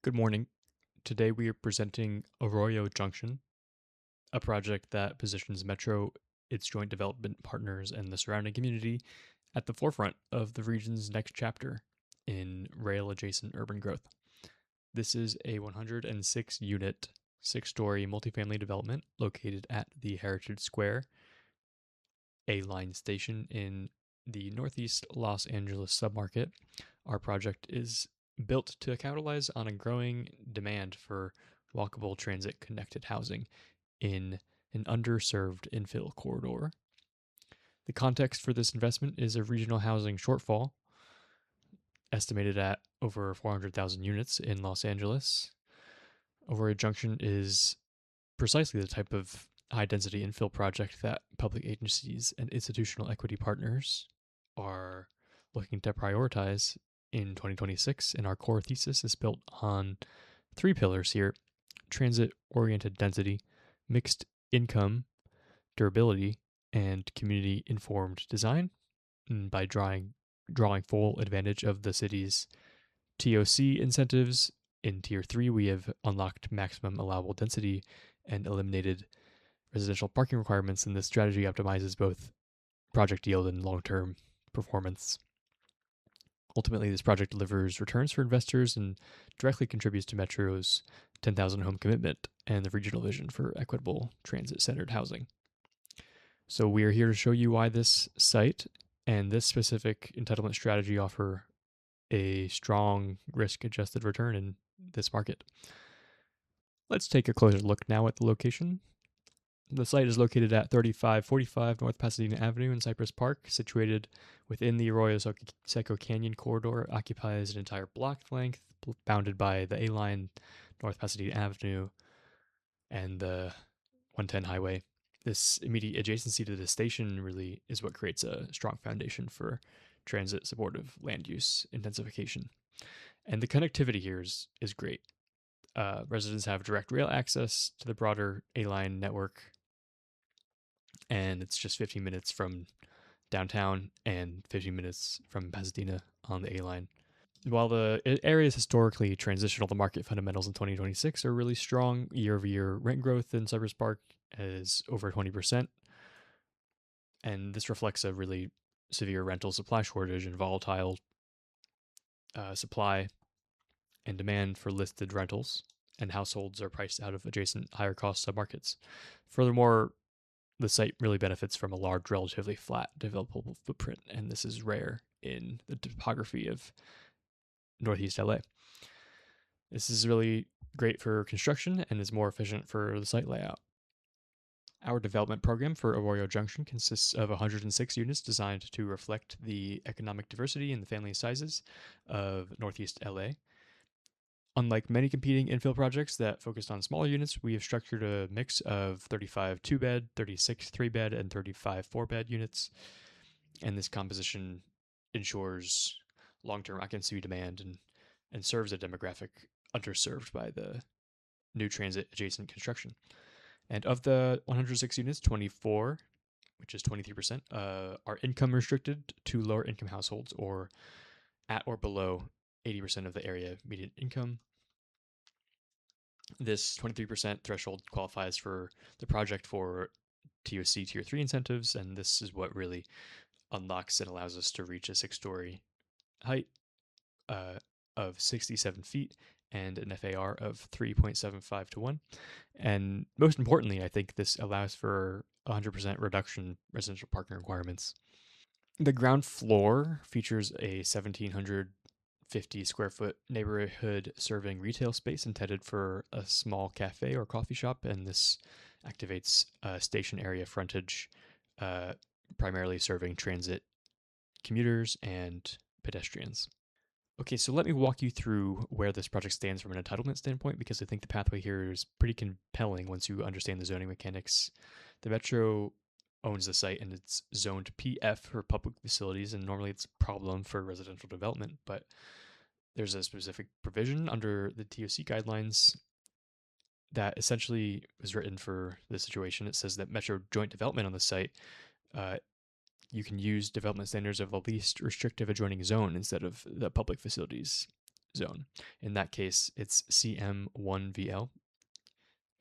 Good morning. Today we are presenting Arroyo Junction, a project that positions Metro, its joint development partners, and the surrounding community at the forefront of the region's next chapter in rail adjacent urban growth. This is a 106 unit, 6-story multifamily development located at the Heritage Square A line station in the northeast Los Angeles submarket. Our project is built to capitalize on a growing demand for walkable transit connected housing in an underserved infill corridor. The context for this investment is a regional housing shortfall, estimated at over 400,000 units in Los Angeles. Arroyo Junction is precisely the type of high density infill project that public agencies and institutional equity partners are looking to prioritize in 2026. And our core thesis is built on three pillars here: transit oriented density, mixed income, durability, and community informed design. And by drawing full advantage of the city's TOC incentives, in Tier 3, we have unlocked maximum allowable density and eliminated residential parking requirements, and this strategy optimizes both project yield and long term performance. Ultimately, this project delivers returns for investors and directly contributes to Metro's 10,000 home commitment and the regional vision for equitable transit centered housing. So, we are here to show you why this site and this specific entitlement strategy offer a strong risk adjusted return in this market. Let's take a closer look now at the location. The site is located at 3545 North Pasadena Avenue in Cypress Park, situated within the Arroyo Seco Canyon corridor. It occupies an entire block length, bounded by the A line, North Pasadena Avenue, and the 110 highway. This immediate adjacency to the station really is what creates a strong foundation for transit supportive land use intensification. And the connectivity here is great. Residents have direct rail access to the broader A line network, and it's just 15 minutes from downtown and 15 minutes from Pasadena on the A line. While the area is historically transitional, the market fundamentals in 2026 are really strong. Year over year rent growth in Cypress Park is over 20%. And this reflects a really severe rental supply shortage and volatile supply and demand for listed rentals, and households are priced out of adjacent higher cost submarkets. Furthermore, the site really benefits from a large, relatively flat developable footprint, and this is rare in the topography of Northeast LA. This is really great for construction and is more efficient for the site layout. Our development program for Arroyo Junction consists of 106 units designed to reflect the economic diversity and the family sizes of Northeast LA. Unlike many competing infill projects that focused on smaller units, we have structured a mix of 35 2-bed, 36 3-bed, and 35 4-bed units. And this composition ensures long-term occupancy demand and serves a demographic underserved by the new transit adjacent construction. And of the 106 units, 24, which is 23%, are income restricted to lower income households or at or below 80% of the area median income. This 23% threshold qualifies for the project for TOC Tier 3 incentives, and this is what really unlocks and allows us to reach a 6-story height of 67 feet and an FAR of 3.75 to 1. And most importantly, I think this allows for 100% reduction in residential parking requirements. The ground floor features a 1,750 square foot neighborhood serving retail space intended for a small cafe or coffee shop, and this activates station area frontage, primarily serving transit commuters and pedestrians. Okay, so let me walk you through where this project stands from an entitlement standpoint, because I think the pathway here is pretty compelling once you understand the zoning mechanics. The Metro owns the site and it's zoned PF for public facilities, and normally it's a problem for residential development, but there's a specific provision under the TOC guidelines that essentially was written for this situation. It says that Metro joint development on the site, you can use development standards of the least restrictive adjoining zone instead of the public facilities zone. In that case, it's CM1VL,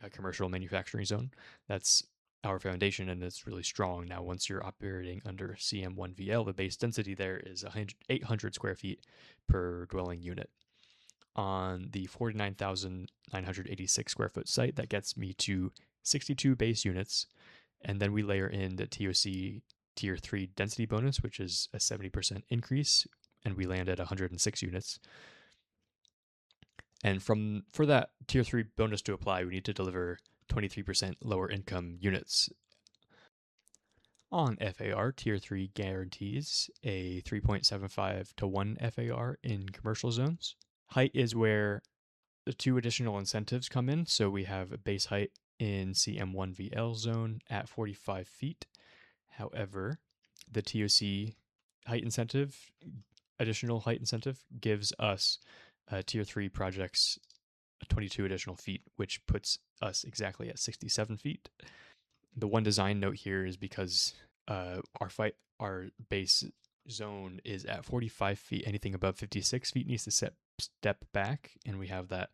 a commercial manufacturing zone. That's our foundation, and it's really strong. Now, once you're operating under CM1VL, the base density there is 800 square feet per dwelling unit. On the 49,986 square foot site, that gets me to 62 base units, and then we layer in the TOC Tier 3 density bonus, which is a 70% increase, and we land at 106 units. And for that Tier 3 bonus to apply, we need to deliver 23% lower income units. On FAR, Tier 3 guarantees a 3.75 to 1 FAR in commercial zones. Height is where the two additional incentives come in. So we have a base height in CM1VL zone at 45 feet. However, the TOC additional height incentive, gives us Tier 3 projects 22 additional feet, which puts us exactly at 67 feet. The one design note here is because our base zone is at 45 feet. Anything above 56 feet needs to step back, and we have that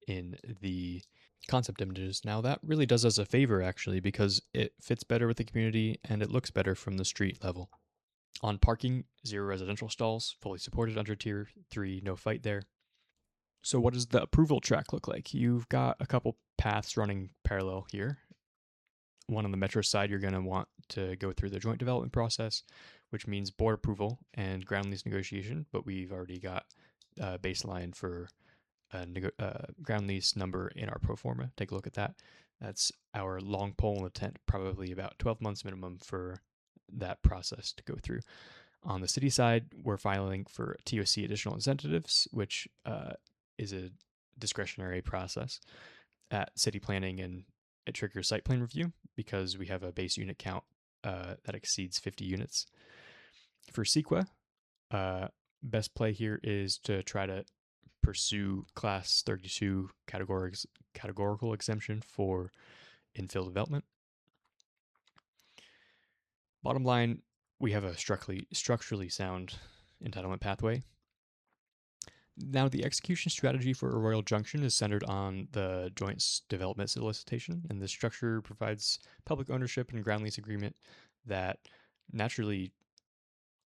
in the concept images. Now, that really does us a favor, actually, because it fits better with the community and it looks better from the street level. On parking, 0 residential stalls, fully supported under Tier 3, no fight there. So what does the approval track look like? You've got a couple paths running parallel here. One on the metro side, you're going to want to go through the joint development process, which means board approval and ground lease negotiation, but we've already got a baseline for ground lease number in our pro forma. Take a look at that. That's our long pole in the tent, probably about 12 months minimum for that process to go through. On the city side, we're filing for TOC additional incentives, which is a discretionary process at city planning, and it triggers site plan review because we have a base unit count that exceeds 50 units. For CEQA, best play here is to try to pursue Class 32 categorical exemption for infill development. Bottom line, we have a structurally sound entitlement pathway. Now, the execution strategy for Arroyo Junction is centered on the joint development solicitation, and this structure provides public ownership and ground lease agreement that naturally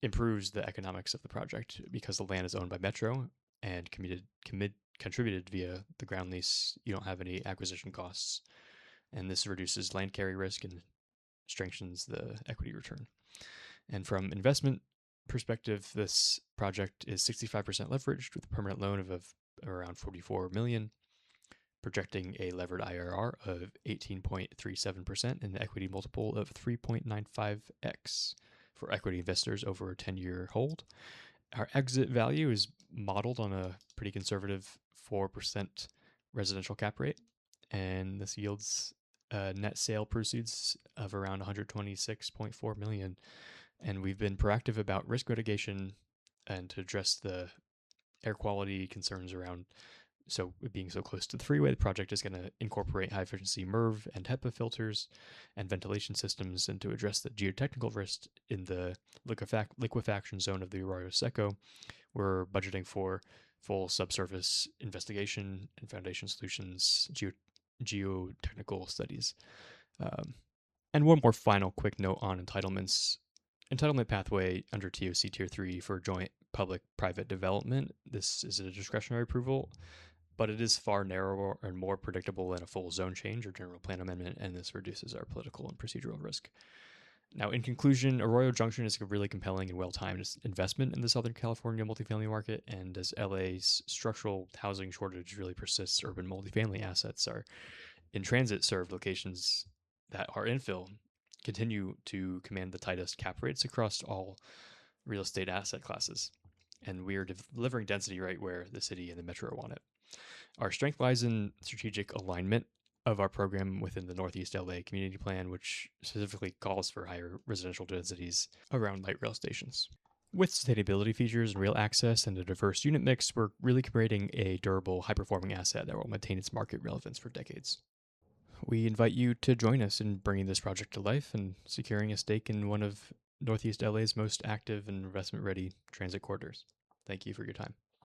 improves the economics of the project because the land is owned by Metro and contributed via the ground lease. You don't have any acquisition costs, and this reduces land carry risk and strengthens the equity return. And from investment perspective, this project is 65% leveraged with a permanent loan of around $44 million, projecting a levered IRR of 18.37% and an equity multiple of 3.95x for equity investors over a 10-year hold. Our exit value is modeled on a pretty conservative 4% residential cap rate, and this yields net sale proceeds of around $126.4 million. And we've been proactive about risk mitigation and to address the air quality concerns around being so close to the freeway. The project is going to incorporate high efficiency MERV and HEPA filters and ventilation systems, and to address the geotechnical risk in the liquefaction zone of the Arroyo Seco, we're budgeting for full subsurface investigation and foundation solutions, geotechnical studies. And one more final quick note on entitlements. Entitlement pathway under TOC Tier 3 for joint public-private development. This is a discretionary approval, but it is far narrower and more predictable than a full zone change or general plan amendment, and this reduces our political and procedural risk. Now, in conclusion, Arroyo Junction is a really compelling and well-timed investment in the Southern California multifamily market, and as LA's structural housing shortage really persists, urban multifamily assets are in transit-served locations that are infill continue to command the tightest cap rates across all real estate asset classes. And we are delivering density right where the city and the metro want it. Our strength lies in strategic alignment of our program within the Northeast LA Community Plan, which specifically calls for higher residential densities around light rail stations. With sustainability features and rail access and a diverse unit mix, we're really creating a durable, high-performing asset that will maintain its market relevance for decades. We invite you to join us in bringing this project to life and securing a stake in one of Northeast LA's most active and investment-ready transit corridors. Thank you for your time.